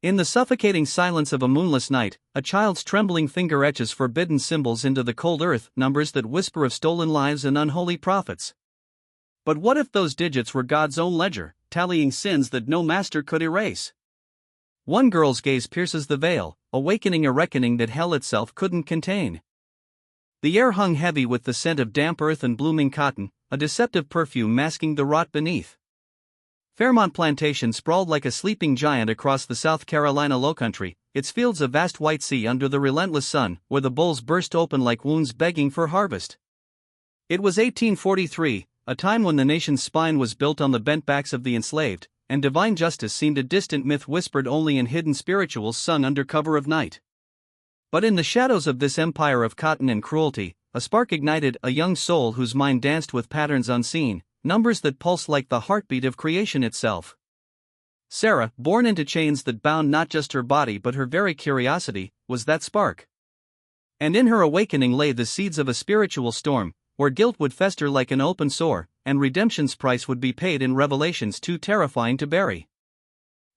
In the suffocating silence of a moonless night, a child's trembling finger etches forbidden symbols into the cold earth, numbers that whisper of stolen lives and unholy prophets. But what if those digits were God's own ledger, tallying sins that no master could erase? One girl's gaze pierces the veil, awakening a reckoning that hell itself couldn't contain. The air hung heavy with the scent of damp earth and blooming cotton, a deceptive perfume masking the rot beneath. Fairmont Plantation sprawled like a sleeping giant across the South Carolina lowcountry, its fields a vast white sea under the relentless sun, where the bowls burst open like wounds begging for harvest. It was 1843, a time when the nation's spine was built on the bent backs of the enslaved, and divine justice seemed a distant myth whispered only in hidden spirituals sung under cover of night. But in the shadows of this empire of cotton and cruelty, a spark ignited, a young soul whose mind danced with patterns unseen, numbers that pulse like the heartbeat of creation itself. Sarah, born into chains that bound not just her body but her very curiosity, was that spark. And in her awakening lay the seeds of a spiritual storm, where guilt would fester like an open sore, and redemption's price would be paid in revelations too terrifying to bury.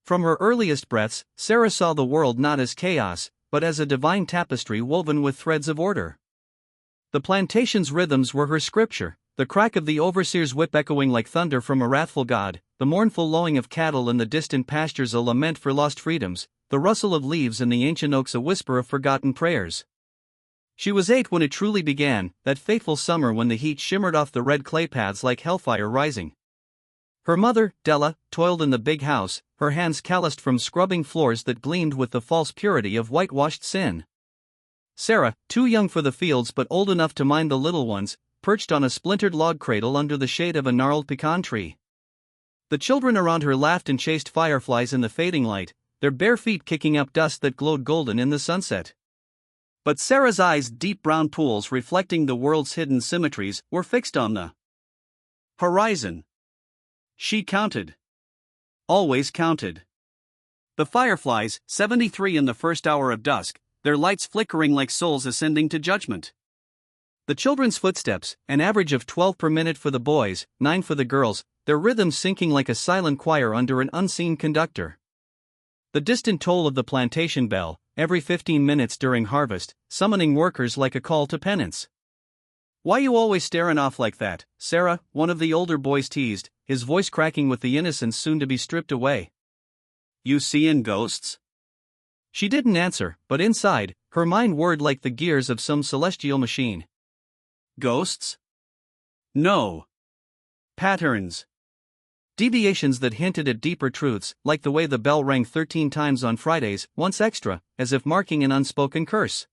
From her earliest breaths, Sarah saw the world not as chaos, but as a divine tapestry woven with threads of order. The plantation's rhythms were her scripture, the crack of the overseer's whip echoing like thunder from a wrathful God, the mournful lowing of cattle in the distant pastures a lament for lost freedoms, the rustle of leaves in the ancient oaks a whisper of forgotten prayers. She was 8 when it truly began, that fateful summer when the heat shimmered off the red clay paths like hellfire rising. Her mother, Della, toiled in the big house, her hands calloused from scrubbing floors that gleamed with the false purity of whitewashed sin. Sarah, too young for the fields but old enough to mind the little ones, perched on a splintered log cradle under the shade of a gnarled pecan tree. The children around her laughed and chased fireflies in the fading light, their bare feet kicking up dust that glowed golden in the sunset. But Sarah's eyes, deep brown pools reflecting the world's hidden symmetries, were fixed on the horizon. She counted. Always counted. The fireflies, 73 in the first hour of dusk, their lights flickering like souls ascending to judgment. The children's footsteps, an average of 12 per minute for the boys, 9 for the girls, their rhythms sinking like a silent choir under an unseen conductor. The distant toll of the plantation bell, every 15 minutes during harvest, summoning workers like a call to penance. "Why you always staring off like that, Sarah?" one of the older boys teased, his voice cracking with the innocence soon to be stripped away. "You seein' ghosts?" She didn't answer, but inside, her mind whirred like the gears of some celestial machine. Ghosts? No. Patterns. Deviations that hinted at deeper truths, like the way the bell rang 13 times on Fridays, once extra, as if marking an unspoken curse.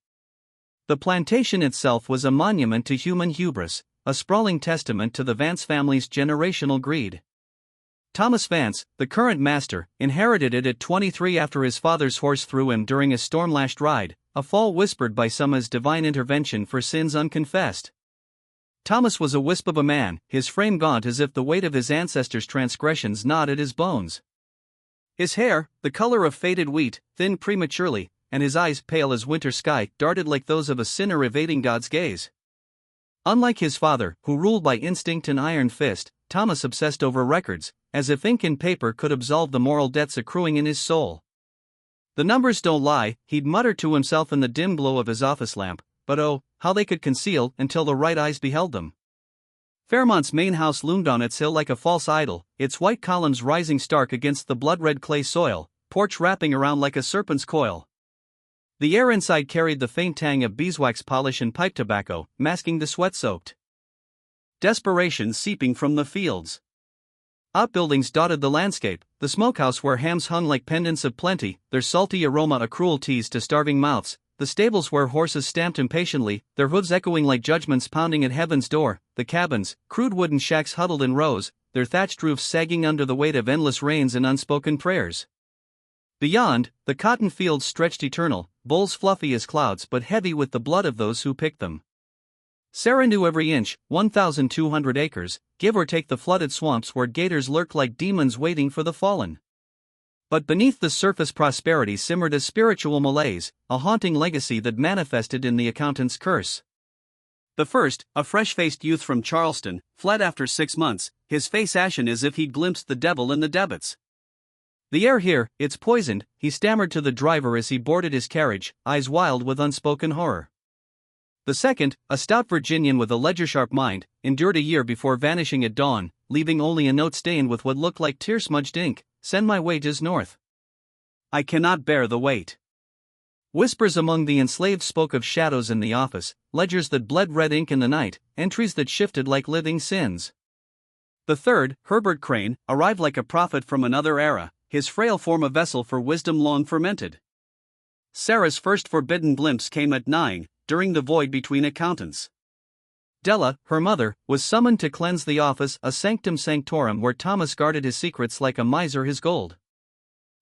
The plantation itself was a monument to human hubris, a sprawling testament to the Vance family's generational greed. Thomas Vance, the current master, inherited it at 23 after his father's horse threw him during a storm-lashed ride, a fall whispered by some as divine intervention for sins unconfessed. Thomas was a wisp of a man, his frame gaunt as if the weight of his ancestors' transgressions gnawed at his bones. His hair, the color of faded wheat, thinned prematurely, and his eyes, pale as winter sky, darted like those of a sinner evading God's gaze. Unlike his father, who ruled by instinct and iron fist, Thomas obsessed over records, as if ink and paper could absolve the moral debts accruing in his soul. "The numbers don't lie," he'd mutter to himself in the dim glow of his office lamp, but oh, how they could conceal until the right eyes beheld them. Fairmont's main house loomed on its hill like a false idol, its white columns rising stark against the blood-red clay soil, porch wrapping around like a serpent's coil. The air inside carried the faint tang of beeswax polish and pipe tobacco, masking the sweat-soaked desperation seeping from the fields. Outbuildings dotted the landscape, the smokehouse where hams hung like pendants of plenty, their salty aroma a cruel tease to starving mouths, the stables where horses stamped impatiently, their hooves echoing like judgments pounding at heaven's door, the cabins, crude wooden shacks huddled in rows, their thatched roofs sagging under the weight of endless rains and unspoken prayers. Beyond, the cotton fields stretched eternal, bowls fluffy as clouds but heavy with the blood of those who picked them. Sarah knew every inch, 1,200 acres, give or take the flooded swamps where gators lurked like demons waiting for the fallen. But beneath the surface prosperity simmered a spiritual malaise, a haunting legacy that manifested in the accountant's curse. The first, a fresh-faced youth from Charleston, fled after 6 months, his face ashen as if he'd glimpsed the devil in the debits. "The air here, it's poisoned," he stammered to the driver as he boarded his carriage, eyes wild with unspoken horror. The second, a stout Virginian with a ledger-sharp mind, endured a year before vanishing at dawn, leaving only a note stained with what looked like tear-smudged ink: "Send my wages north. I cannot bear the weight." Whispers among the enslaved spoke of shadows in the office, ledgers that bled red ink in the night, entries that shifted like living sins. The third, Herbert Crane, arrived like a prophet from another era, his frail form a vessel for wisdom long fermented. Sarah's first forbidden glimpse came at 9, during the void between accountants. Della, her mother, was summoned to cleanse the office, a sanctum sanctorum where Thomas guarded his secrets like a miser his gold.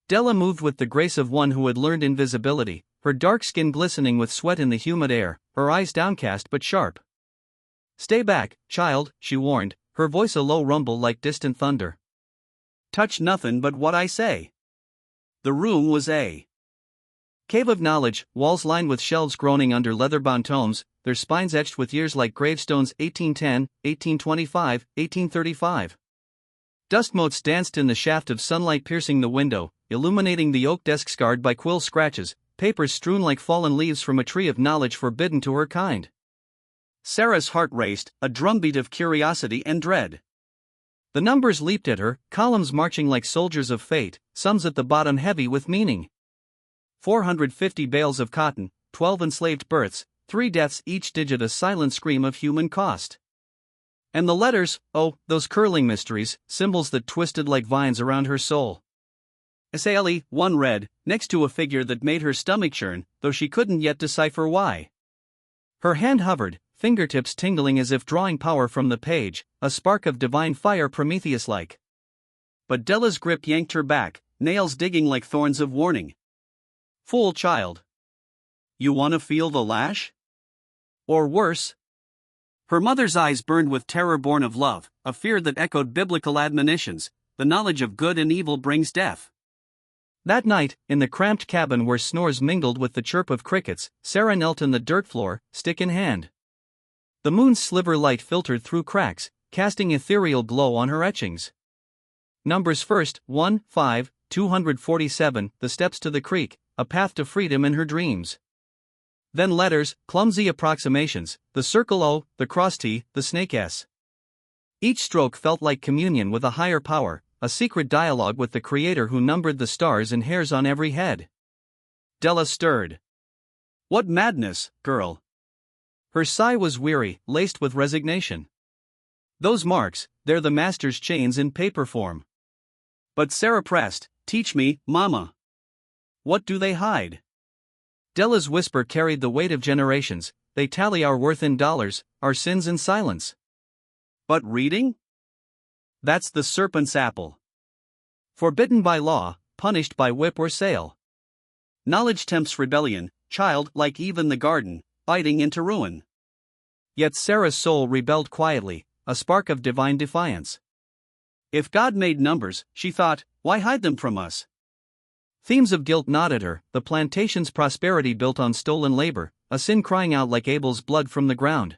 Della moved with the grace of one who had learned invisibility, her dark skin glistening with sweat in the humid air, her eyes downcast but sharp. "Stay back, child," she warned, her voice a low rumble like distant thunder. "Touch nothing but what I say." The room was a cave of knowledge, walls lined with shelves groaning under leather-bound tomes, their spines etched with years like gravestones: 1810, 1825, 1835. Dust motes danced in the shaft of sunlight piercing the window, illuminating the oak desk scarred by quill scratches, papers strewn like fallen leaves from a tree of knowledge forbidden to her kind. Sarah's heart raced, a drumbeat of curiosity and dread. The numbers leaped at her, columns marching like soldiers of fate, sums at the bottom heavy with meaning. 450 bales of cotton, 12 enslaved births, 3 deaths, each digit a silent scream of human cost. And the letters, oh, those curling mysteries, symbols that twisted like vines around her soul. SALE, one read, next to a figure that made her stomach churn, though she couldn't yet decipher why. Her hand hovered, fingertips tingling as if drawing power from the page, a spark of divine fire Prometheus-like. But Della's grip yanked her back, nails digging like thorns of warning. "Fool child. You wanna feel the lash? Or worse?" Her mother's eyes burned with terror born of love, a fear that echoed biblical admonitions: the knowledge of good and evil brings death. That night, in the cramped cabin where snores mingled with the chirp of crickets, Sarah knelt in the dirt floor, stick in hand. The moon's sliver light filtered through cracks, casting ethereal glow on her etchings. Numbers first, 1, 5, 247, the steps to the creek, a path to freedom in her dreams. Then letters, clumsy approximations, the circle O, the cross T, the snake S. Each stroke felt like communion with a higher power, a secret dialogue with the Creator who numbered the stars and hairs on every head. Della stirred. "What madness, girl!" Her sigh was weary, laced with resignation. "Those marks, they're the master's chains in paper form." But Sarah pressed, "Teach me, Mama. What do they hide?" Della's whisper carried the weight of generations. "They tally our worth in dollars, our sins in silence." But reading? That's the serpent's apple. Forbidden by law, punished by whip or sail. Knowledge tempts rebellion, child, like Eve in the garden, biting into ruin. Yet Sarah's soul rebelled quietly, a spark of divine defiance. If God made numbers, she thought, why hide them from us? Themes of guilt gnawed at her, the plantation's prosperity built on stolen labor, a sin crying out like Abel's blood from the ground.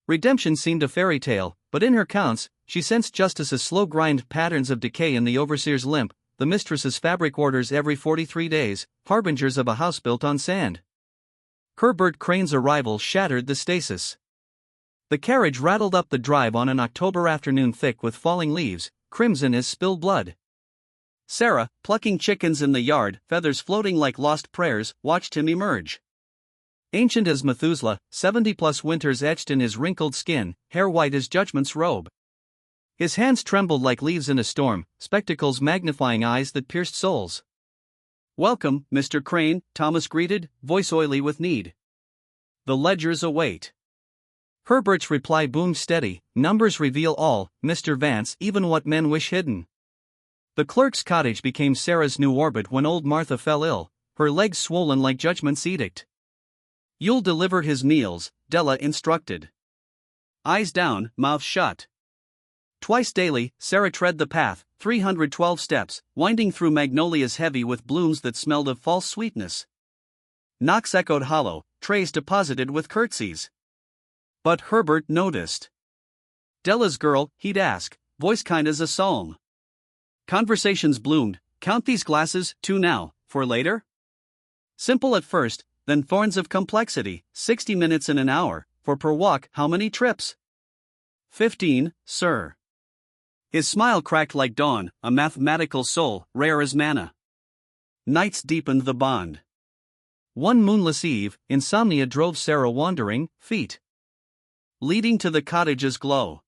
Redemption seemed a fairy tale, but in her counts, she sensed justice's slow grind, patterns of decay in the overseer's limp, the mistress's fabric orders every 43 days, harbingers of a house built on sand. Herbert Crane's arrival shattered the stasis. The carriage rattled up the drive on an October afternoon thick with falling leaves, crimson as spilled blood. Sarah, plucking chickens in the yard, feathers floating like lost prayers, watched him emerge. Ancient as Methuselah, 70-plus winters etched in his wrinkled skin, hair white as judgment's robe. His hands trembled like leaves in a storm, spectacles magnifying eyes that pierced souls. "Welcome, Mr. Crane," Thomas greeted, voice oily with need. "The ledgers await." Herbert's reply boomed steady, "Numbers reveal all, Mr. Vance, even what men wish hidden." The clerk's cottage became Sarah's new orbit when old Martha fell ill, her legs swollen like judgment's edict. "You'll deliver his meals," Della instructed. Eyes down, mouth shut. Twice daily, Sarah tread the path, 312 steps, winding through magnolias heavy with blooms that smelled of false sweetness. Knocks echoed hollow, trays deposited with curtsies. But Herbert noticed. Della's girl, he'd ask, voice kind as a psalm. Conversations bloomed, Count these glasses, 2 now, for later? Simple at first, then thorns of complexity, 60 minutes in an hour, for per walk, how many trips? 15, sir. His smile cracked like dawn, a mathematical soul, rare as manna. Nights deepened the bond. One moonless eve, insomnia drove Sarah wandering, feet leading to the cottage's glow.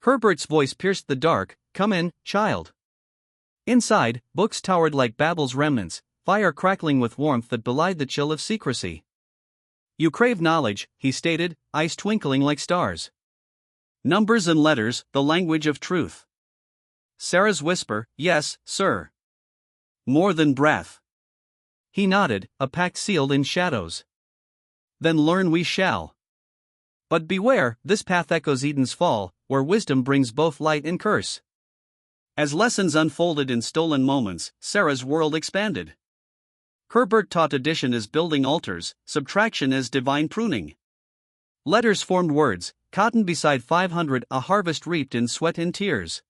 Herbert's voice pierced the dark, "Come in, child." Inside, books towered like Babel's remnants, fire crackling with warmth that belied the chill of secrecy. "You crave knowledge," he stated, eyes twinkling like stars. "Numbers and letters, the language of truth." Sarah's whisper, "Yes, sir." "More than breath." He nodded, a pact sealed in shadows. "Then learn we shall. But beware, this path echoes Eden's fall, where wisdom brings both light and curse." As lessons unfolded in stolen moments, Sarah's world expanded. Herbert taught addition as building altars, subtraction as divine pruning. Letters formed words, cotton beside 500, a harvest reaped in sweat and tears.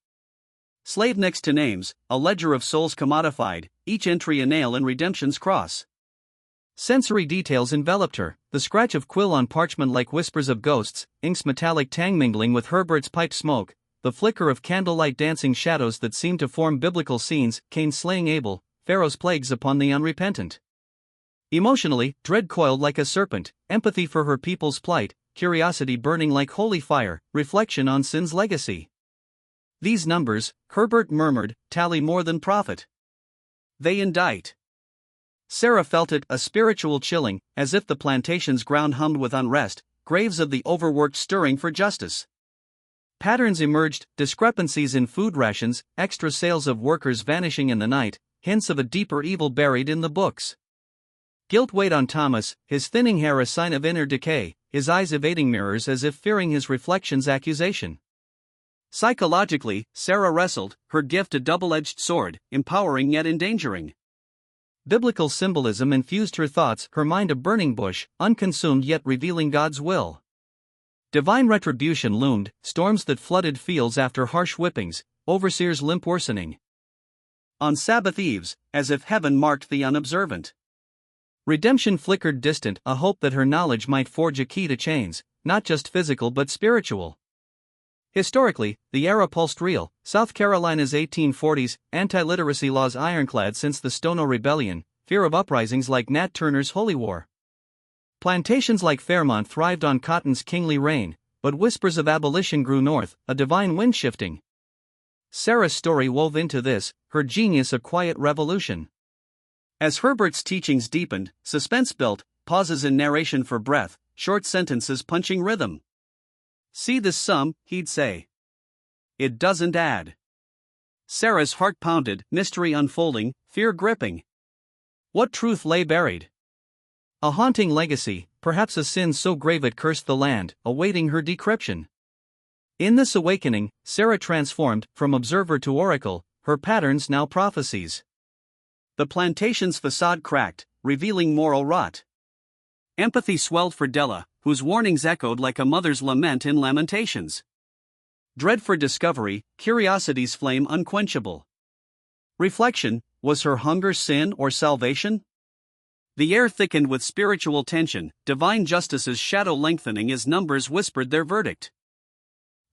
Slave next to names, a ledger of souls commodified, each entry a nail in redemption's cross. Sensory details enveloped her, the scratch of quill on parchment like whispers of ghosts, ink's metallic tang mingling with Herbert's pipe smoke, the flicker of candlelight dancing shadows that seemed to form biblical scenes, Cain slaying Abel, Pharaoh's plagues upon the unrepentant. Emotionally, dread coiled like a serpent, empathy for her people's plight, curiosity burning like holy fire, reflection on sin's legacy. These numbers, Herbert murmured, tally more than profit. They indict. Sarah felt it, a spiritual chilling, as if the plantation's ground hummed with unrest, graves of the overworked stirring for justice. Patterns emerged, discrepancies in food rations, extra sales of workers vanishing in the night, hints of a deeper evil buried in the books. Guilt weighed on Thomas, his thinning hair a sign of inner decay, his eyes evading mirrors as if fearing his reflection's accusation. Psychologically, Sarah wrestled, her gift a double-edged sword, empowering yet endangering. Biblical symbolism infused her thoughts, her mind a burning bush, unconsumed yet revealing God's will. Divine retribution loomed, storms that flooded fields after harsh whippings, overseers' limp worsening. On Sabbath eves, as if heaven marked the unobservant. Redemption flickered distant, a hope that her knowledge might forge a key to chains, not just physical but spiritual. Historically, the era pulsed real, South Carolina's 1840s, anti-literacy laws ironclad since the Stono Rebellion, fear of uprisings like Nat Turner's Holy War. Plantations like Fairmont thrived on cotton's kingly reign, but whispers of abolition grew north, a divine wind shifting. Sarah's story wove into this, her genius a quiet revolution. As Herbert's teachings deepened, suspense built, pauses in narration for breath, short sentences punching rhythm. "See this sum," he'd say. "It doesn't add." Sarah's heart pounded, mystery unfolding, fear gripping. What truth lay buried? A haunting legacy, perhaps a sin so grave it cursed the land, awaiting her decryption. In this awakening, Sarah transformed, from observer to oracle, her patterns now prophecies. The plantation's facade cracked, revealing moral rot. Empathy swelled for Della, whose warnings echoed like a mother's lament in Lamentations. Dread for discovery, curiosity's flame unquenchable. Reflection, was her hunger sin or salvation? The air thickened with spiritual tension, divine justice's shadow lengthening as numbers whispered their verdict.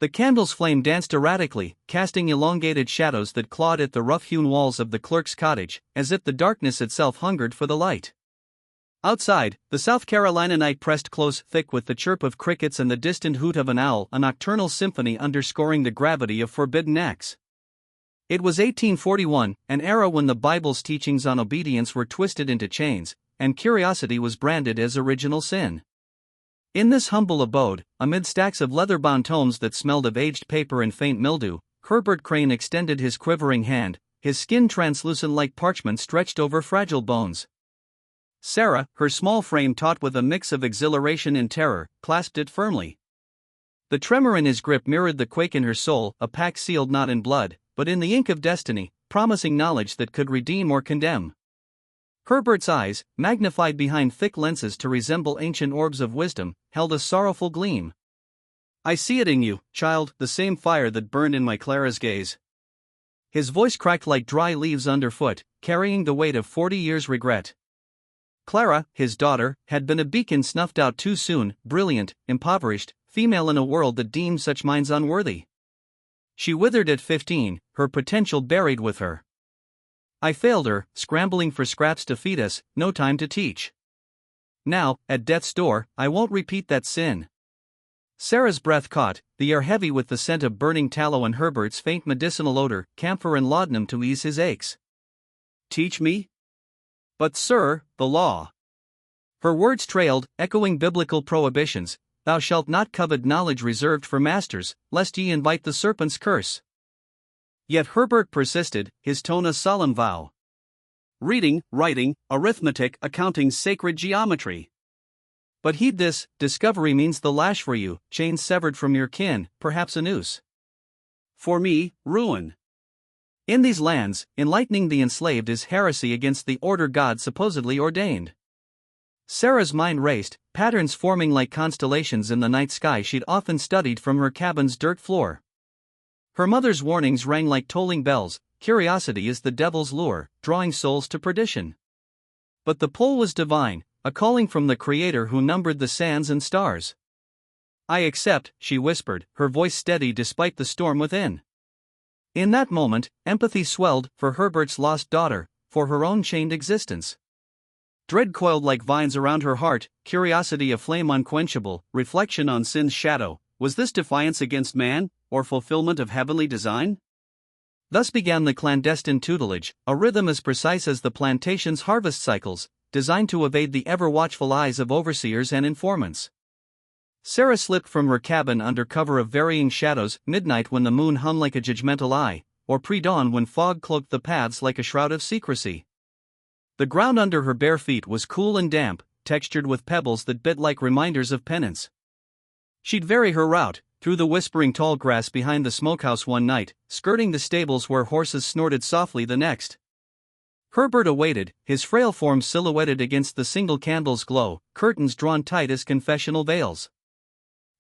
The candle's flame danced erratically, casting elongated shadows that clawed at the rough-hewn walls of the clerk's cottage, as if the darkness itself hungered for the light. Outside, the South Carolina night pressed close, thick with the chirp of crickets and the distant hoot of an owl, a nocturnal symphony underscoring the gravity of forbidden acts. It was 1841, an era when the Bible's teachings on obedience were twisted into chains, and curiosity was branded as original sin. In this humble abode, amid stacks of leather-bound tomes that smelled of aged paper and faint mildew, Herbert Crane extended his quivering hand, his skin translucent like parchment stretched over fragile bones. Sarah, her small frame taut with a mix of exhilaration and terror, clasped it firmly. The tremor in his grip mirrored the quake in her soul, a pact sealed not in blood, but in the ink of destiny, promising knowledge that could redeem or condemn. Herbert's eyes, magnified behind thick lenses to resemble ancient orbs of wisdom, held a sorrowful gleam. "I see it in you, child, the same fire that burned in my Clara's gaze." His voice cracked like dry leaves underfoot, carrying the weight of 40 years' regret. Clara, his daughter, had been a beacon snuffed out too soon, brilliant, impoverished, female in a world that deemed such minds unworthy. She withered at 15, her potential buried with her. I failed her, scrambling for scraps to feed us, no time to teach. Now, at death's door, I won't repeat that sin. Sarah's breath caught, the air heavy with the scent of burning tallow and Herbert's faint medicinal odor, camphor and laudanum to ease his aches. Teach me? But sir, the law. Her words trailed, echoing biblical prohibitions. Thou shalt not covet knowledge reserved for masters, lest ye invite the serpent's curse. Yet Herbert persisted, his tone a solemn vow. Reading, writing, arithmetic, accounting, sacred geometry. But heed this, discovery means the lash for you, chains severed from your kin, perhaps a noose. For me, ruin. In these lands, enlightening the enslaved is heresy against the order God supposedly ordained. Sarah's mind raced, patterns forming like constellations in the night sky she'd often studied from her cabin's dirt floor. Her mother's warnings rang like tolling bells. Curiosity is the devil's lure, drawing souls to perdition. But the pull was divine, a calling from the Creator who numbered the sands and stars. I accept, she whispered, her voice steady despite the storm within. In that moment, empathy swelled, for Herbert's lost daughter, for her own chained existence. Dread coiled like vines around her heart, curiosity a flame unquenchable, reflection on sin's shadow. Was this defiance against man, or fulfillment of heavenly design? Thus began the clandestine tutelage, a rhythm as precise as the plantation's harvest cycles, designed to evade the ever-watchful eyes of overseers and informants. Sarah slipped from her cabin under cover of varying shadows, midnight when the moon hung like a judgmental eye, or pre-dawn when fog cloaked the paths like a shroud of secrecy. The ground under her bare feet was cool and damp, textured with pebbles that bit like reminders of penance. She'd vary her route, through the whispering tall grass behind the smokehouse one night, skirting the stables where horses snorted softly the next. Herbert awaited, his frail form silhouetted against the single candle's glow, curtains drawn tight as confessional veils.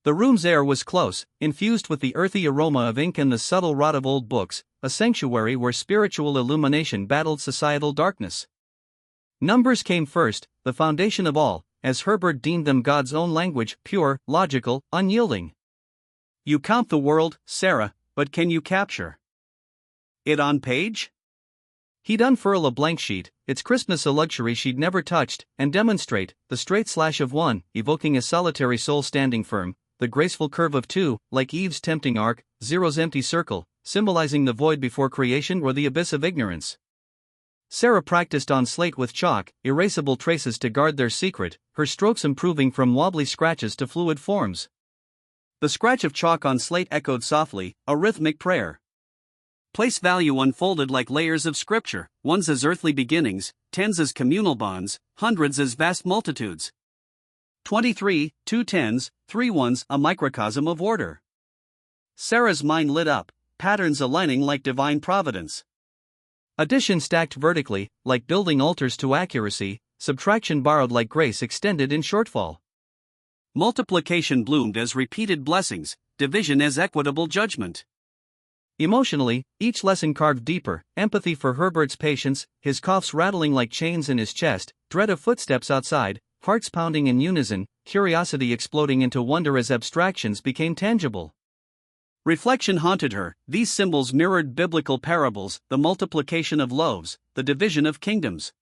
The room's air was close, infused with the earthy aroma of ink and the subtle rot of old books, a sanctuary where spiritual illumination battled societal darkness. Numbers came first, the foundation of all, as Herbert deemed them God's own language, pure, logical, unyielding. You count the world, Sarah, but can you capture it on page? He'd unfurl a blank sheet, its crispness a luxury she'd never touched, and demonstrate the straight slash of one, evoking a solitary soul standing firm, the graceful curve of two, like Eve's tempting arc, zero's empty circle, symbolizing the void before creation or the abyss of ignorance. Sarah practiced on slate with chalk, erasable traces to guard their secret, her strokes improving from wobbly scratches to fluid forms. The scratch of chalk on slate echoed softly, a rhythmic prayer. Place value unfolded like layers of scripture, ones as earthly beginnings, tens as communal bonds, hundreds as vast multitudes. 23, 2 tens, 3 ones, a microcosm of order. Sarah's mind lit up, patterns aligning like divine providence. Addition stacked vertically, like building altars to accuracy, subtraction borrowed like grace extended in shortfall. Multiplication bloomed as repeated blessings, division as equitable judgment. Emotionally, each lesson carved deeper, empathy for Herbert's patience, his coughs rattling like chains in his chest, dread of footsteps outside, hearts pounding in unison, curiosity exploding into wonder as abstractions became tangible. Reflection haunted her, these symbols mirrored biblical parables, the multiplication of loaves, the division of kingdoms.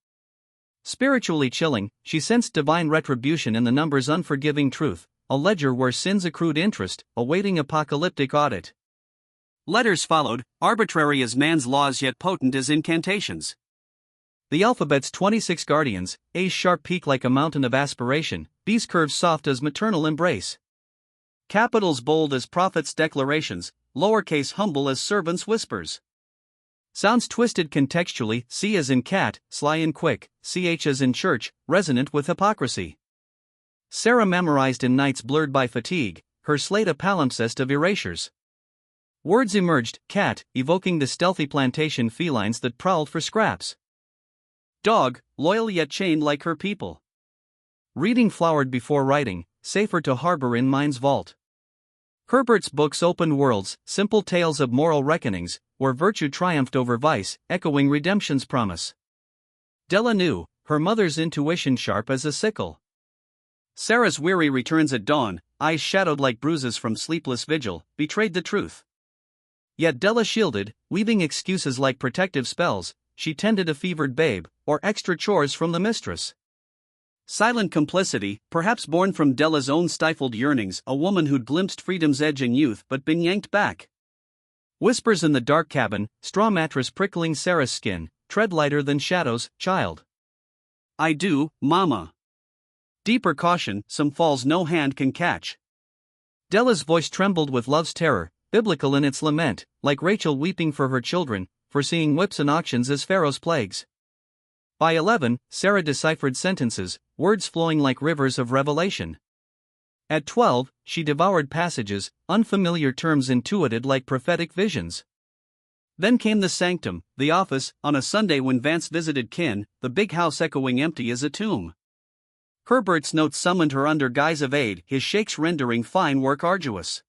Spiritually chilling, she sensed divine retribution in the numbers' unforgiving truth, a ledger where sins accrued interest, awaiting apocalyptic audit. Letters followed, arbitrary as man's laws yet potent as incantations. The alphabet's 26 guardians, A's sharp peak like a mountain of aspiration, B's curves soft as maternal embrace. Capitals bold as prophets' declarations, lowercase humble as servants' whispers. Sounds twisted contextually, C as in cat, sly and quick, CH as in church, resonant with hypocrisy. Sarah memorized in nights blurred by fatigue, her slate a palimpsest of erasures. Words emerged, cat, evoking the stealthy plantation felines that prowled for scraps. Dog, loyal yet chained like her people. Reading flowered before writing, safer to harbor in mind's vault. Herbert's books opened worlds, simple tales of moral reckonings, where virtue triumphed over vice, echoing redemption's promise. Della knew, her mother's intuition sharp as a sickle. Sarah's weary returns at dawn, eyes shadowed like bruises from sleepless vigil, betrayed the truth. Yet Della shielded, weaving excuses like protective spells. She tended a fevered babe, or extra chores from the mistress. Silent complicity, perhaps born from Della's own stifled yearnings, a woman who'd glimpsed freedom's edge in youth but been yanked back. Whispers in the dark cabin, straw mattress prickling Sarah's skin, tread lighter than shadows, child. I do, mama. Deeper caution, some falls no hand can catch. Della's voice trembled with love's terror, biblical in its lament, like Rachel weeping for her children, foreseeing whips and auctions as Pharaoh's plagues. By 11, Sarah deciphered sentences, words flowing like rivers of revelation. At 12, she devoured passages, unfamiliar terms intuited like prophetic visions. Then came the sanctum, the office, on a Sunday when Vance visited kin, the big house echoing empty as a tomb. Herbert's note summoned her under guise of aid, his shakes rendering fine work arduous.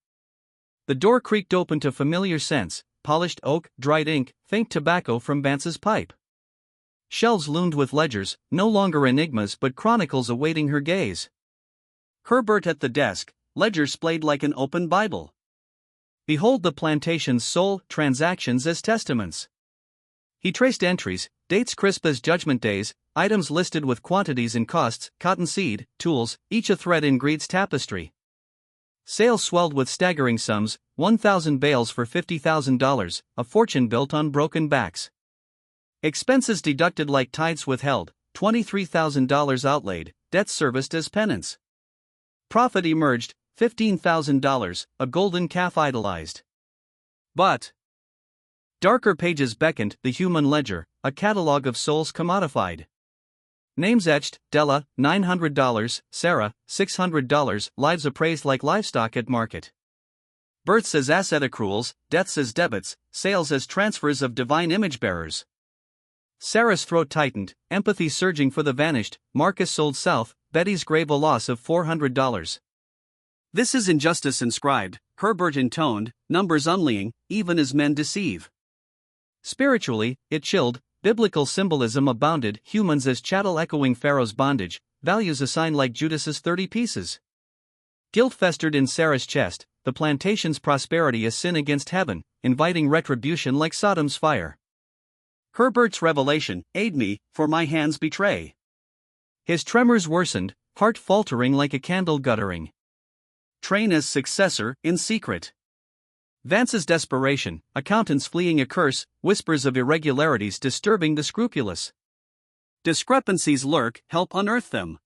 The door creaked open to familiar scents, polished oak, dried ink, faint tobacco from Vance's pipe. Shelves loomed with ledgers, no longer enigmas but chronicles awaiting her gaze. Herbert at the desk, ledger splayed like an open Bible. Behold the plantation's sole transactions as testaments. He traced entries, dates crisp as judgment days, items listed with quantities and costs, cottonseed, tools, each a thread in greed's tapestry. Sales swelled with staggering sums, 1,000 bales for $50,000, a fortune built on broken backs. Expenses deducted like tithes withheld, $23,000 outlaid, debts serviced as penance. Profit emerged, $15,000, a golden calf idolized. But darker pages beckoned, the human ledger, a catalogue of souls commodified. Names etched, Della, $900, Sarah, $600, lives appraised like livestock at market. Births as asset accruals, deaths as debits, sales as transfers of divine image bearers. Sarah's throat tightened, empathy surging for the vanished. Marcus sold south, Betty's grave a loss of $400. This is injustice inscribed, Herbert intoned, numbers unlying, even as men deceive. Spiritually, it chilled, biblical symbolism abounded, humans as chattel echoing Pharaoh's bondage, values assigned like Judas's 30 pieces. Guilt festered in Sarah's chest, the plantation's prosperity a sin against heaven, inviting retribution like Sodom's fire. Herbert's revelation, aid me, for my hands betray. His tremors worsened, heart faltering like a candle guttering. Train as successor, in secret. Vance's desperation, accountants fleeing a curse, whispers of irregularities disturbing the scrupulous. Discrepancies lurk, help unearth them.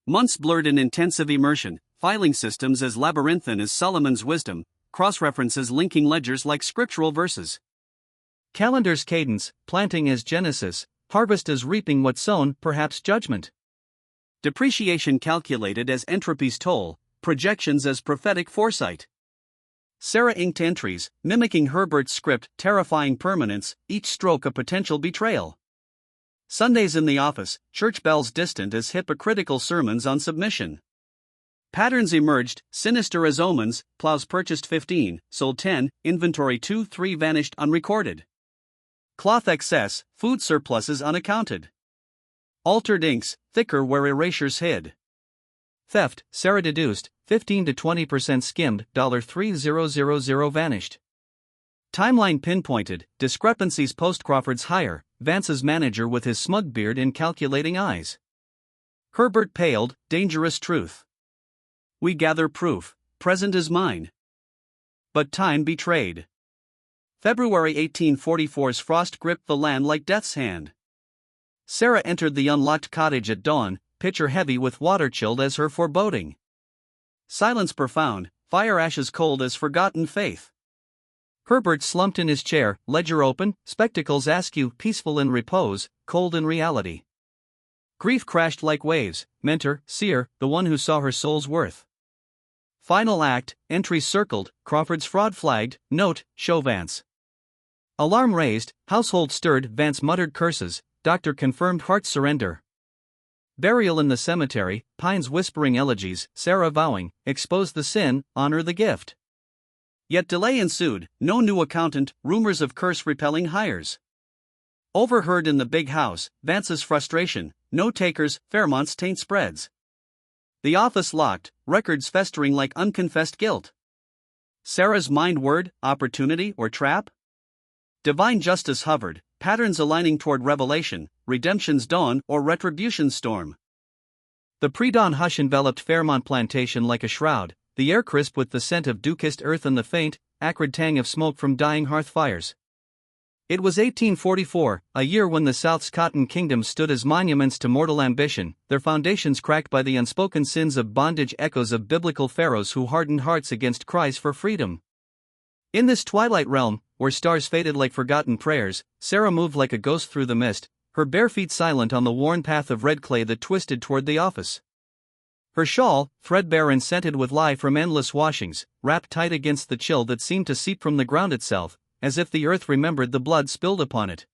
Months blurred in intensive immersion, filing systems as labyrinthine as Solomon's wisdom, cross-references linking ledgers like scriptural verses. Calendars cadence, planting as Genesis, harvest as reaping what's sown, perhaps judgment. Depreciation calculated as entropy's toll, projections as prophetic foresight. Sarah inked entries, mimicking Herbert's script, terrifying permanence, each stroke a potential betrayal. Sundays in the office, church bells distant as hypocritical sermons on submission. Patterns emerged, sinister as omens, plows purchased 15, sold 10, inventory 2-3 vanished unrecorded. Cloth excess, food surpluses unaccounted. Altered inks, thicker where erasures hid. Theft, Sarah deduced, 15 to 20% skimmed, $3,000 vanished. Timeline pinpointed, discrepancies post Crawford's hire, Vance's manager with his smug beard and calculating eyes. Herbert paled, dangerous truth. We gather proof, present is mine. But time betrayed. February 1844's frost gripped the land like death's hand. Sarah entered the unlocked cottage at dawn, pitcher heavy with water chilled as her foreboding. Silence profound, fire ashes cold as forgotten faith. Herbert slumped in his chair, ledger open, spectacles askew, peaceful in repose, cold in reality. Grief crashed like waves, mentor, seer, the one who saw her soul's worth. Final act, entries circled, Crawford's fraud flagged, note, show Vance. Alarm raised, household stirred, Vance muttered curses, doctor confirmed heart surrender. Burial in the cemetery, Pines whispering elegies, Sarah vowing, expose the sin, honor the gift. Yet delay ensued, no new accountant, rumors of curse-repelling hires. Overheard in the big house, Vance's frustration, no takers, Fairmont's taint spreads. The office locked, records festering like unconfessed guilt. Sarah's mind word, opportunity or trap? Divine justice hovered, patterns aligning toward revelation, redemption's dawn or retribution's storm. The pre-dawn hush enveloped Fairmont Plantation like a shroud, the air crisp with the scent of dew-kissed earth and the faint, acrid tang of smoke from dying hearth fires. It was 1844, a year when the South's cotton kingdoms stood as monuments to mortal ambition, their foundations cracked by the unspoken sins of bondage, echoes of biblical pharaohs who hardened hearts against cries for freedom. In this twilight realm, where stars faded like forgotten prayers, Sarah moved like a ghost through the mist, her bare feet silent on the worn path of red clay that twisted toward the office. Her shawl, threadbare and scented with lye from endless washings, wrapped tight against the chill that seemed to seep from the ground itself, as if the earth remembered the blood spilled upon it.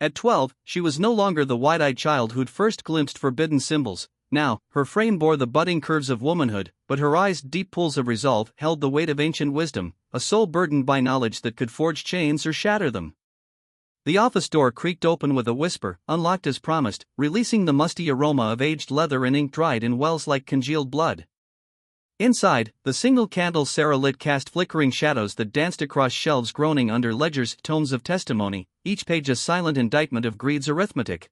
At 12, she was no longer the wide-eyed child who'd first glimpsed forbidden symbols. Now, her frame bore the budding curves of womanhood, but her eyes, deep pools of resolve, held the weight of ancient wisdom, a soul burdened by knowledge that could forge chains or shatter them. The office door creaked open with a whisper, unlocked as promised, releasing the musty aroma of aged leather and ink dried in wells like congealed blood. Inside, the single candle Sarah lit cast flickering shadows that danced across shelves groaning under ledgers, tomes of testimony, each page a silent indictment of greed's arithmetic.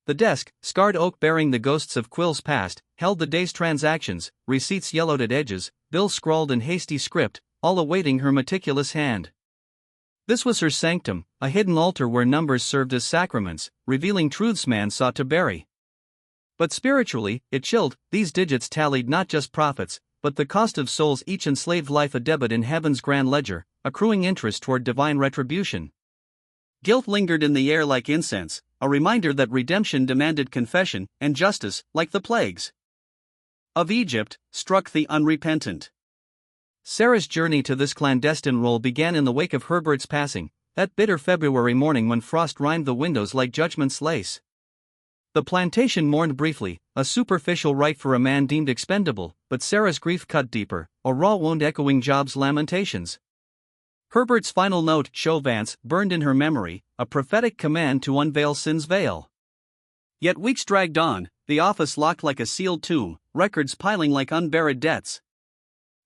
The desk, scarred oak bearing the ghosts of quills past, held the day's transactions, receipts yellowed at edges, bills scrawled in hasty script, all awaiting her meticulous hand. This was her sanctum, a hidden altar where numbers served as sacraments, revealing truths man sought to bury. But spiritually, it chilled. These digits tallied not just profits, but the cost of souls, each enslaved life a debit in heaven's grand ledger, accruing interest toward divine retribution. Guilt lingered in the air like incense, a reminder that redemption demanded confession, and justice, like the plagues of Egypt, struck the unrepentant. Sarah's journey to this clandestine role began in the wake of Herbert's passing, that bitter February morning when frost rimed the windows like judgment's lace. The plantation mourned briefly, a superficial rite for a man deemed expendable, but Sarah's grief cut deeper, a raw wound echoing Job's lamentations. Herbert's final note, "Show Vance," burned in her memory, a prophetic command to unveil sin's veil. Yet weeks dragged on, the office locked like a sealed tomb, records piling like unburied debts.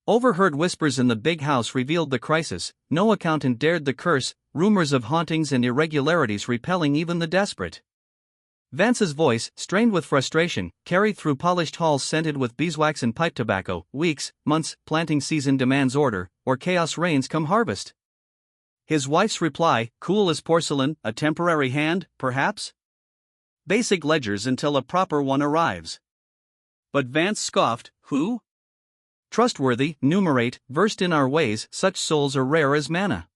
Overheard whispers in the big house revealed the crisis, no accountant dared the curse, rumors of hauntings and irregularities repelling even the desperate. Vance's voice, strained with frustration, carried through polished halls scented with beeswax and pipe tobacco. Weeks, months, planting season demands order, or chaos reigns come harvest. His wife's reply, cool as porcelain, a temporary hand, perhaps? Basic ledgers until a proper one arrives. But Vance scoffed, who? Trustworthy, numerate, versed in our ways, such souls are rare as manna.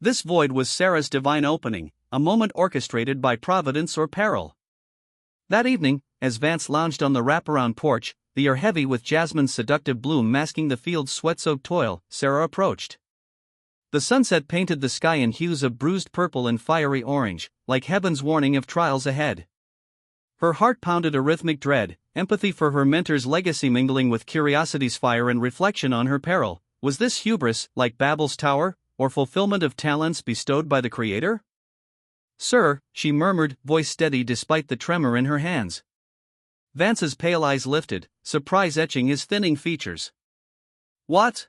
This void was Sarah's divine opening, a moment orchestrated by providence or peril. That evening, as Vance lounged on the wraparound porch, the air heavy with jasmine's seductive bloom masking the field's sweat-soaked toil, Sarah approached. The sunset painted the sky in hues of bruised purple and fiery orange, like heaven's warning of trials ahead. Her heart pounded a rhythmic dread, empathy for her mentor's legacy mingling with curiosity's fire and reflection on her peril. Was this hubris, like Babel's tower, or fulfillment of talents bestowed by the Creator? "Sir," she murmured, voice steady despite the tremor in her hands. Vance's pale eyes lifted, surprise etching his thinning features. "What?"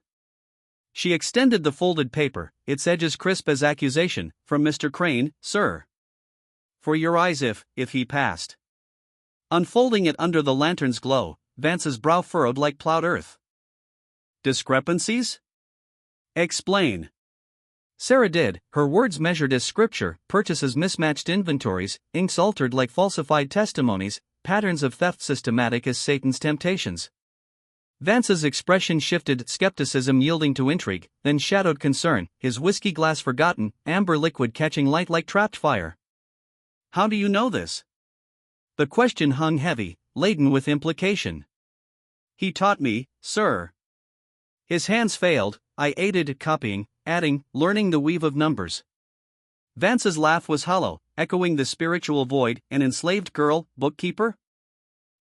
She extended the folded paper, its edges crisp as accusation, "From Mr. Crane, sir. For your eyes if he passed." Unfolding it under the lantern's glow, Vance's brow furrowed like plowed earth. "Discrepancies? Explain." Sarah did, her words measured as scripture, purchases mismatched inventories, inks altered like falsified testimonies, patterns of theft systematic as Satan's temptations. Vance's expression shifted, skepticism yielding to intrigue, then shadowed concern, his whiskey glass forgotten, amber liquid catching light like trapped fire. "How do you know this?" The question hung heavy, laden with implication. "He taught me, sir." His hands failed, I aided at copying, adding, learning the weave of numbers. Vance's laugh was hollow, echoing the spiritual void. An enslaved girl, bookkeeper?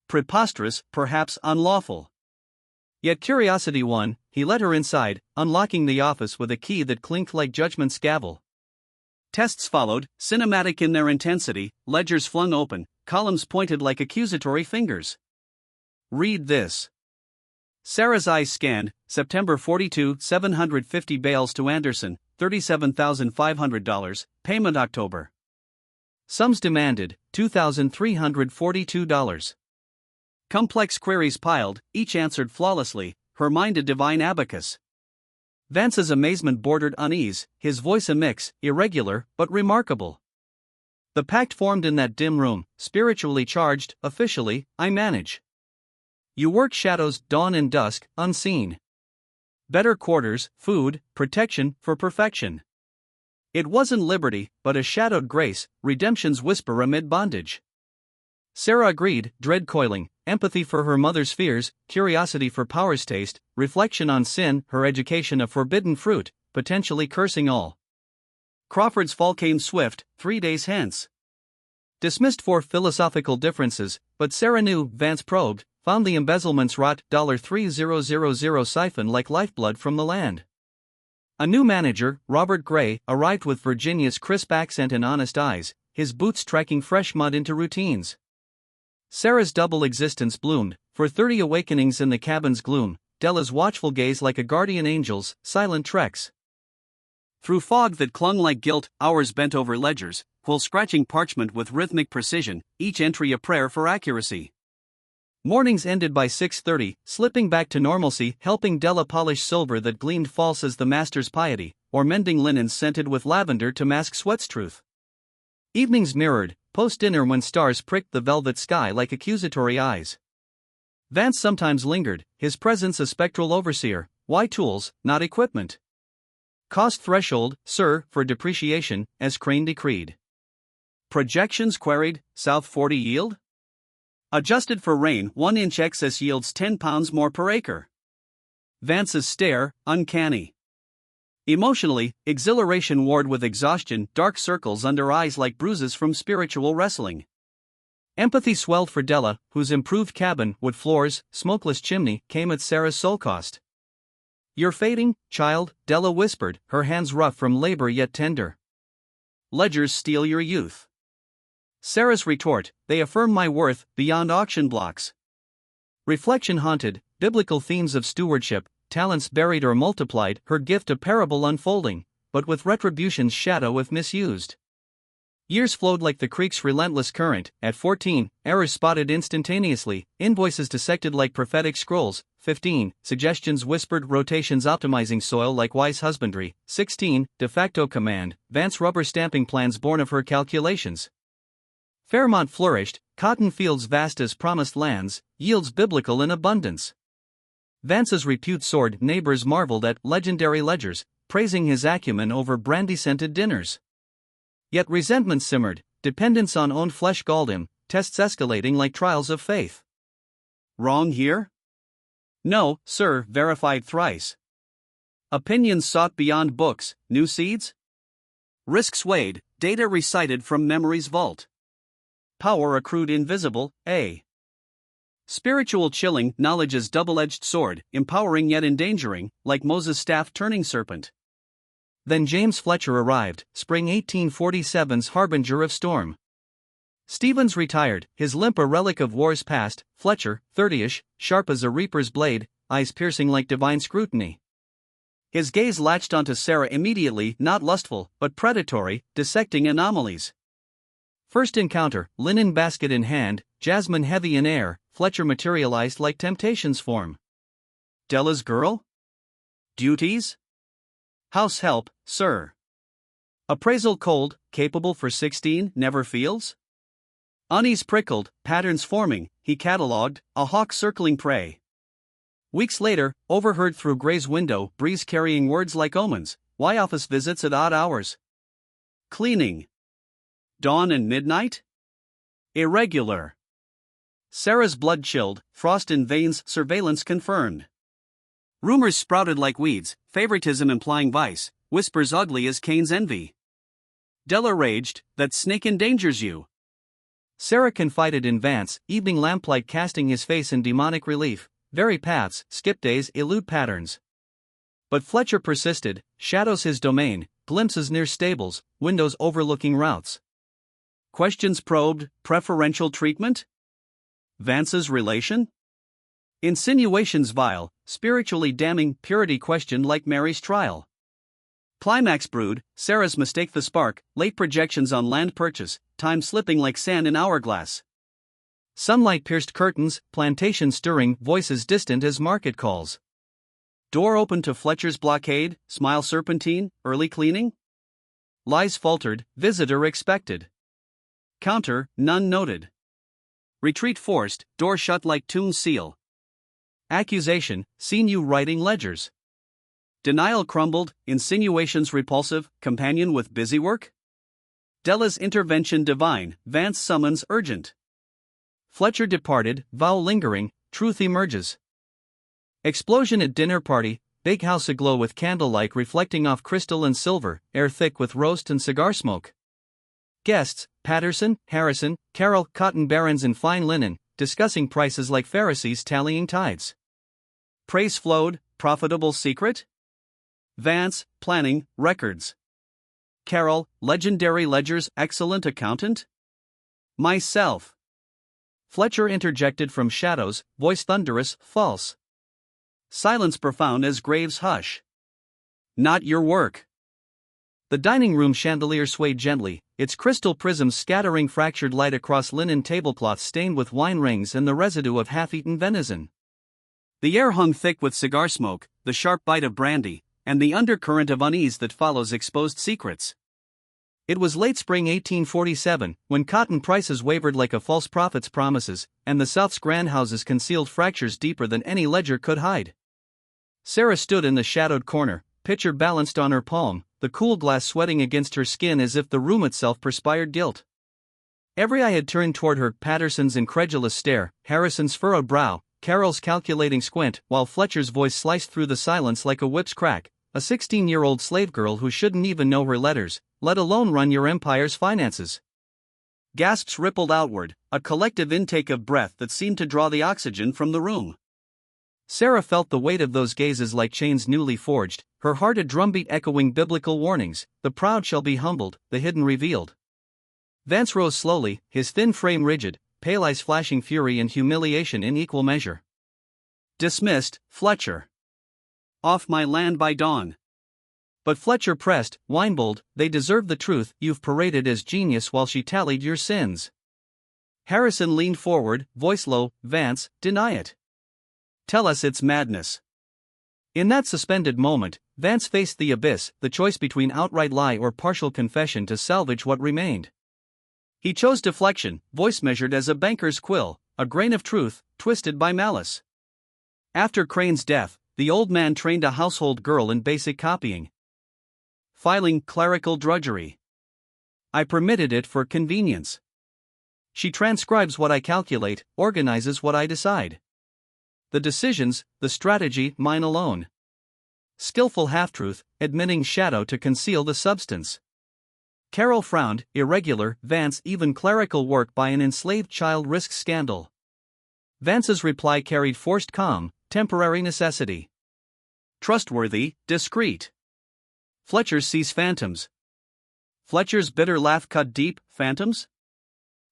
Preposterous, perhaps unlawful. Yet curiosity won. He led her inside, unlocking the office with a key that clinked like judgment's gavel. Tests followed, cinematic in their intensity, ledgers flung open, columns pointed like accusatory fingers. Read this. Sarah's eyes scanned, September 42, 750 bales to Anderson, $37,500, payment October. Sums demanded, $2,342. Complex queries piled, each answered flawlessly, her mind a divine abacus. Vance's amazement bordered unease, his voice a mix, irregular, but remarkable. The pact formed in that dim room, spiritually charged, officially, I manage. You work shadows, dawn and dusk, unseen. Better quarters, food, protection, for perfection. It wasn't liberty, but a shadowed grace, redemption's whisper amid bondage. Sarah agreed, dread coiling, empathy for her mother's fears, curiosity for power's taste, reflection on sin, her education a forbidden fruit, potentially cursing all. Crawford's fall came swift, 3 days hence. Dismissed for philosophical differences, but Sarah knew, Vance probed, found the embezzlement's rot $3000 siphon like lifeblood from the land. A new manager, Robert Gray, arrived with Virginia's crisp accent and honest eyes, his boots tracking fresh mud into routines. Sarah's double existence bloomed, for 30 awakenings in the cabin's gloom, Della's watchful gaze like a guardian angel's, silent treks. Through fog that clung like guilt, hours bent over ledgers, while scratching parchment with rhythmic precision, each entry a prayer for accuracy. Mornings ended by 6:30, slipping back to normalcy, helping Della polish silver that gleamed false as the master's piety, or mending linens scented with lavender to mask sweat's truth. Evenings mirrored, post-dinner when stars pricked the velvet sky like accusatory eyes. Vance sometimes lingered, his presence a spectral overseer. Why tools, not equipment? Cost threshold, sir, for depreciation, as Crane decreed. Projections queried, South 40 yield? Adjusted for rain, 1-inch excess yields 10 pounds more per acre. Vance's stare, uncanny. Emotionally, exhilaration warred with exhaustion, dark circles under eyes like bruises from spiritual wrestling. Empathy swelled for Della, whose improved cabin, wood floors, smokeless chimney, came at Sarah's sole cost. You're fading, child, Della whispered, her hands rough from labor yet tender. Ledgers steal your youth. Sarah's retort, they affirm my worth, beyond auction blocks. Reflection haunted, biblical themes of stewardship, talents buried or multiplied, her gift a parable unfolding, but with retribution's shadow if misused. Years flowed like the creek's relentless current. At 14, errors spotted instantaneously, invoices dissected like prophetic scrolls. 15, suggestions whispered, rotations optimizing soil like wise husbandry. 16, de facto command, Vance rubber stamping plans born of her calculations. Fairmont flourished, cotton fields vast as promised lands, yields biblical in abundance. Vance's repute soared, neighbors marveled at legendary ledgers, praising his acumen over brandy-scented dinners. Yet resentment simmered, dependence on owned flesh galled him, tests escalating like trials of faith. Wrong here? No, sir, verified thrice. Opinions sought beyond books, new seeds? Risks weighed, data recited from memory's vault. Power accrued invisible, a. Spiritual chilling, knowledge's double-edged sword, empowering yet endangering, like Moses' staff turning serpent. Then James Fletcher arrived, spring 1847's harbinger of storm. Stevens retired, his limp a relic of wars past. Fletcher, 30ish, sharp as a reaper's blade, eyes piercing like divine scrutiny. His gaze latched onto Sarah immediately, not lustful, but predatory, dissecting anomalies. First encounter, linen basket in hand, jasmine heavy in air, Fletcher materialized like temptation's form. Della's girl? Duties? House help, sir. Appraisal cold, capable for 16, never feels? Unease prickled, patterns forming, he catalogued, a hawk circling prey. Weeks later, overheard through Gray's window, breeze carrying words like omens, why office visits at odd hours? Cleaning. Dawn and midnight? Irregular. Sarah's blood chilled, frost in veins, surveillance confirmed. Rumors sprouted like weeds, favoritism implying vice, whispers ugly as Cain's envy. Della raged, that snake endangers you. Sarah confided in Vance, evening lamplight casting his face in demonic relief. vary paths, skip days, elude patterns. But Fletcher persisted, shadows his domain, glimpses near stables, windows overlooking routes. Questions probed, preferential treatment? Vance's relation? Insinuations vile, spiritually damning, purity questioned like Mary's trial. Climax brood, Sarah's mistake the spark, late projections on land purchase, time slipping like sand in hourglass. Sunlight-pierced curtains, plantation stirring, voices distant as market calls. Door open to Fletcher's blockade, smile serpentine, early cleaning? Lies faltered, visitor expected. Counter, none noted. Retreat forced, door shut like tomb seal. Accusation, seen you writing ledgers. Denial crumbled, insinuations repulsive, companion with busy work? Della's intervention divine, Vance summons urgent. Fletcher departed, vow lingering, truth emerges. Explosion at dinner party, big house aglow with candlelight reflecting off crystal and silver, air thick with roast and cigar smoke. Guests, Patterson, Harrison, Carroll, cotton barons in fine linen, discussing prices like Pharisees tallying tithes. Praise flowed, profitable secret? Vance, planning, records. Carroll, legendary ledgers, excellent accountant? Myself. Fletcher interjected from shadows, voice thunderous, false. Silence profound as grave's hush. Not your work. The dining room chandelier swayed gently, its crystal prisms scattering fractured light across linen tablecloths stained with wine rings and the residue of half-eaten venison. The air hung thick with cigar smoke, the sharp bite of brandy, and the undercurrent of unease that follows exposed secrets. It was late spring 1847, when cotton prices wavered like a false prophet's promises, and the South's grand houses concealed fractures deeper than any ledger could hide. Sarah stood in the shadowed corner, pitcher balanced on her palm, the cool glass sweating against her skin as if the room itself perspired guilt. Every eye had turned toward her, Patterson's incredulous stare, Harrison's furrowed brow, Carroll's calculating squint, while Fletcher's voice sliced through the silence like a whip's crack, a 16-year-old slave girl who shouldn't even know her letters, let alone run your empire's finances. Gasps rippled outward, a collective intake of breath that seemed to draw the oxygen from the room. Sarah felt the weight of those gazes like chains newly forged, her heart a drumbeat echoing biblical warnings, the proud shall be humbled, the hidden revealed. Vance rose slowly, his thin frame rigid, pale eyes flashing fury and humiliation in equal measure. Dismissed, Fletcher. Off my land by dawn. But Fletcher pressed, Winebold, they deserve the truth you've paraded as genius while she tallied your sins. Harrison leaned forward, voice low, Vance, deny it. Tell us it's madness. In that suspended moment, Vance faced the abyss, the choice between outright lie or partial confession to salvage what remained. He chose deflection, voice measured as a banker's quill, a grain of truth, twisted by malice. After Crane's death, the old man trained a household girl in basic copying. Filing clerical drudgery. I permitted it for convenience. She transcribes what I calculate, organizes what I decide. The decisions, the strategy, mine alone. Skillful half-truth, admitting shadow to conceal the substance. Carroll frowned, irregular, Vance, even clerical work by an enslaved child risks scandal. Vance's reply carried forced calm, temporary necessity. Trustworthy, discreet. Fletcher sees phantoms. Fletcher's bitter laugh cut deep, phantoms?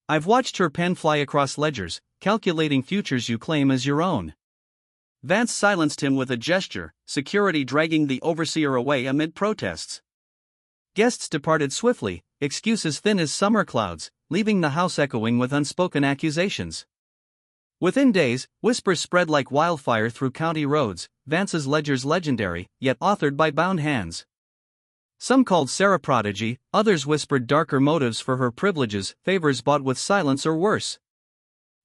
I've watched her pen fly across ledgers, calculating futures you claim as your own. Vance silenced him with a gesture, security dragging the overseer away amid protests. Guests departed swiftly, excuses thin as summer clouds, leaving the house echoing with unspoken accusations. Within days, whispers spread like wildfire through county roads, Vance's ledgers legendary, yet authored by bound hands. Some called Sarah prodigy, others whispered darker motives for her privileges, favors bought with silence or worse.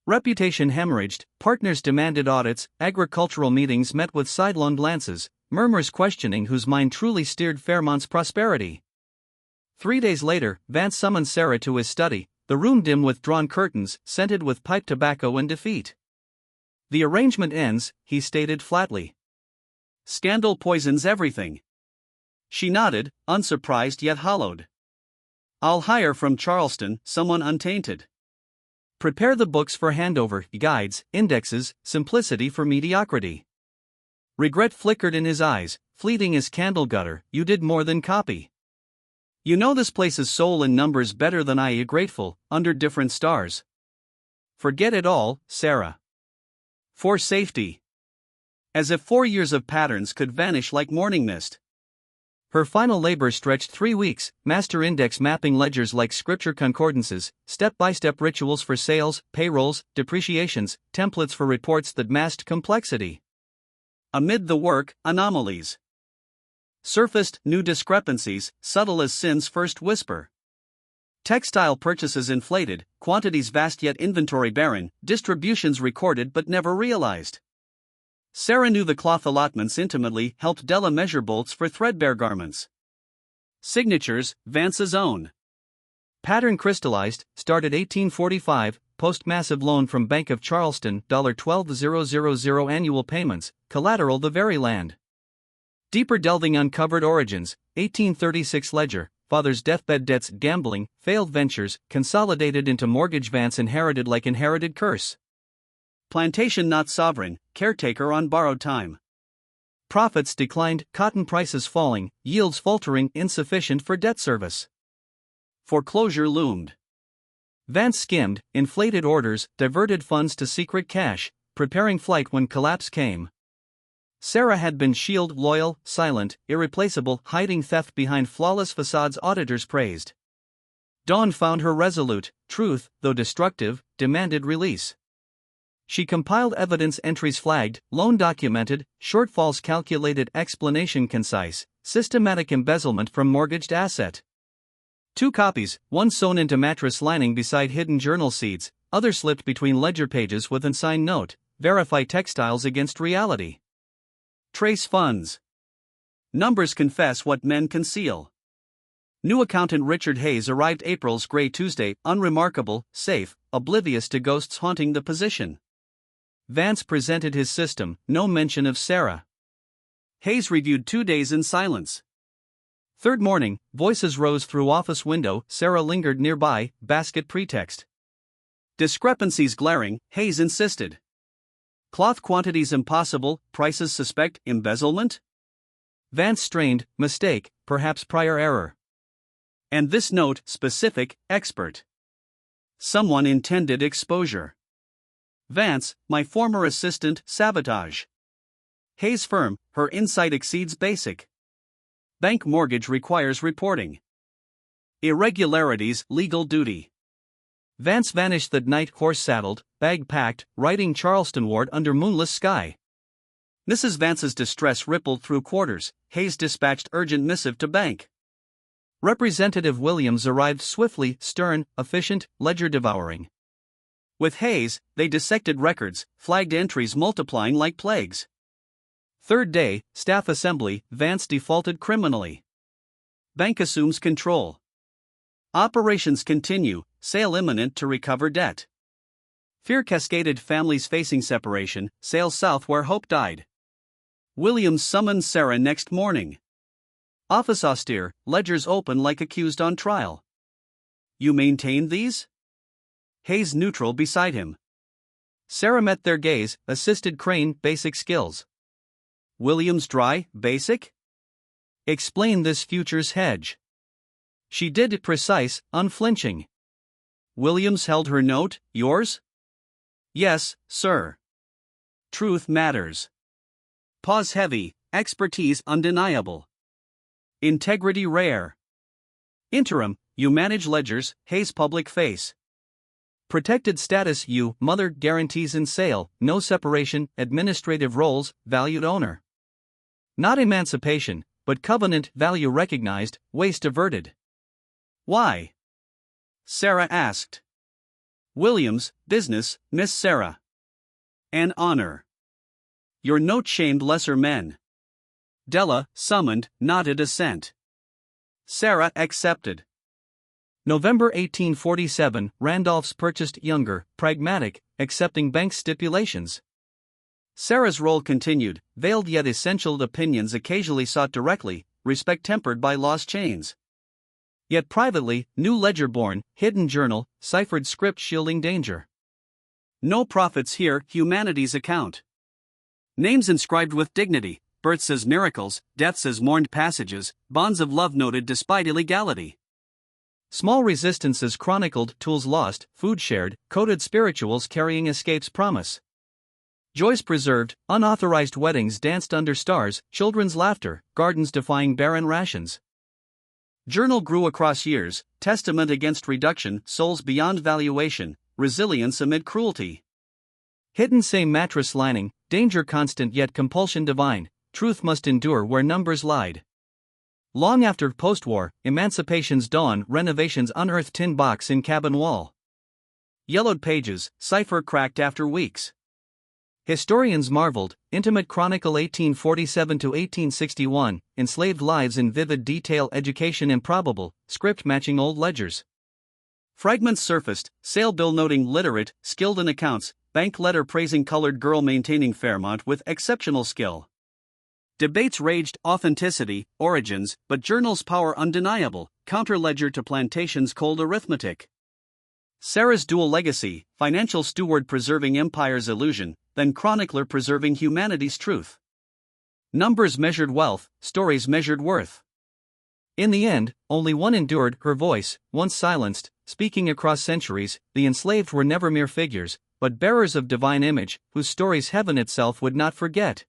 Reputation hemorrhaged, partners demanded audits, agricultural meetings met with sidelong glances, murmurs questioning whose mind truly steered Fairmont's prosperity. 3 days later, Vance summoned Sarah to his study, the room dim with drawn curtains, scented with pipe tobacco and defeat. The arrangement ends, he stated flatly. Scandal poisons everything. She nodded, unsurprised yet hollowed. I'll hire from Charleston someone untainted. Prepare the books for handover, guides, indexes, simplicity for mediocrity. Regret flickered in his eyes, fleeting as candle gutter. You did more than copy. You know this place's soul and numbers better than I. Grateful, under different stars. Forget it all, Sarah. For safety. As if 4 years of patterns could vanish like morning mist. Her final labor stretched 3 weeks, master index mapping ledgers like scripture concordances, step-by-step rituals for sales, payrolls, depreciations, templates for reports that masked complexity. Amid the work, anomalies surfaced, new discrepancies, subtle as sin's first whisper. Textile purchases inflated, quantities vast yet inventory barren, distributions recorded but never realized. Sarah knew the cloth allotments intimately, helped Della measure bolts for threadbare garments. Signatures, Vance's own. Pattern crystallized, started 1845, post-massive loan from Bank of Charleston, $12,000 annual payments, collateral the very land. Deeper delving uncovered origins, 1836 ledger, father's deathbed debts, gambling, failed ventures, consolidated into mortgage. Vance inherited like inherited curse. Plantation not sovereign, caretaker on borrowed time. Profits declined, cotton prices falling, yields faltering, insufficient for debt service. Foreclosure loomed. Vance skimmed, inflated orders, diverted funds to secret cash, preparing flight when collapse came. Sarah had been shield, loyal, silent, irreplaceable, hiding theft behind flawless facades auditors praised. Dawn found her resolute. Truth, though destructive, demanded release. She compiled evidence, entries flagged, loan documented, shortfalls calculated, explanation concise, systematic embezzlement from mortgaged asset. 2 copies, one sewn into mattress lining beside hidden journal seeds, other slipped between ledger pages with unsigned note, verify textiles against reality. Trace funds. Numbers confess what men conceal. New accountant Richard Hayes arrived April's gray Tuesday, unremarkable, safe, oblivious to ghosts haunting the position. Vance presented his system, no mention of Sarah. Hayes reviewed 2 days in silence. Third morning, voices rose through office window. Sarah lingered nearby, basket pretext. Discrepancies glaring, Hayes insisted. Cloth quantities impossible, prices suspect, embezzlement? Vance strained, mistake, perhaps prior error. And this note, specific, expert. Someone intended exposure. Vance, my former assistant, sabotage. Hayes firm, her insight exceeds basic. Bank mortgage requires reporting. Irregularities, legal duty. Vance vanished that night, horse-saddled, bag packed, riding Charleston ward under moonless sky. Mrs. Vance's distress rippled through quarters. Hayes dispatched urgent missive to bank. Representative Williams arrived swiftly, stern, efficient, ledger devouring. With Hayes, they dissected records, flagged entries multiplying like plagues. Third day, staff assembly, Vance defaulted criminally. Bank assumes control. Operations continue, sale imminent to recover debt. Fear cascaded, families facing separation, sail south where hope died. Williams summoned Sarah next morning. Office austere, ledgers open like accused on trial. You maintain these? Hayes neutral beside him. Sarah met their gaze, assisted Crane, basic skills. Williams dry, basic? Explain this future's hedge. She did it precise, unflinching. Williams held her note, yours? Yes, sir. Truth matters. Pause heavy, expertise undeniable. Integrity rare. Interim, you manage ledgers, Hayes public face. Protected status, you, mother, guarantees in sale, no separation, administrative roles, valued owner. Not emancipation, but covenant, value recognized, waste averted. Why? Sarah asked. Williams, business, Miss Sarah. An honor. Your note shamed lesser men. Della, summoned, nodded assent. Sarah accepted. November 1847, Randolph's purchased younger, pragmatic, accepting bank stipulations. Sarah's role continued, veiled yet essential opinions occasionally sought directly, respect tempered by lost chains. Yet privately, new ledger born, hidden journal, ciphered script shielding danger. No prophets here, humanity's account. Names inscribed with dignity, births as miracles, deaths as mourned passages, bonds of love noted despite illegality. Small resistances chronicled, tools lost, food shared, coded spirituals carrying escape's promise. Joys preserved, unauthorized weddings danced under stars, children's laughter, gardens defying barren rations. Journal grew across years, testament against reduction, souls beyond valuation, resilience amid cruelty. Hidden same mattress lining, danger constant yet compulsion divine, truth must endure where numbers lied. Long after post-war, emancipation's dawn, renovations unearthed tin box in cabin wall. Yellowed pages, cipher cracked after weeks. Historians marveled, intimate chronicle 1847 to 1861, enslaved lives in vivid detail, education improbable, script matching old ledgers. Fragments surfaced, sale bill noting literate, skilled in accounts, bank letter praising colored girl maintaining Fairmont with exceptional skill. Debates raged, authenticity, origins, but journal's power undeniable, counter-ledger to plantation's cold arithmetic. Sarah's dual legacy, financial steward preserving empire's illusion, then chronicler preserving humanity's truth. Numbers measured wealth, stories measured worth. In the end, only one endured, her voice, once silenced, speaking across centuries. The enslaved were never mere figures, but bearers of divine image, whose stories heaven itself would not forget.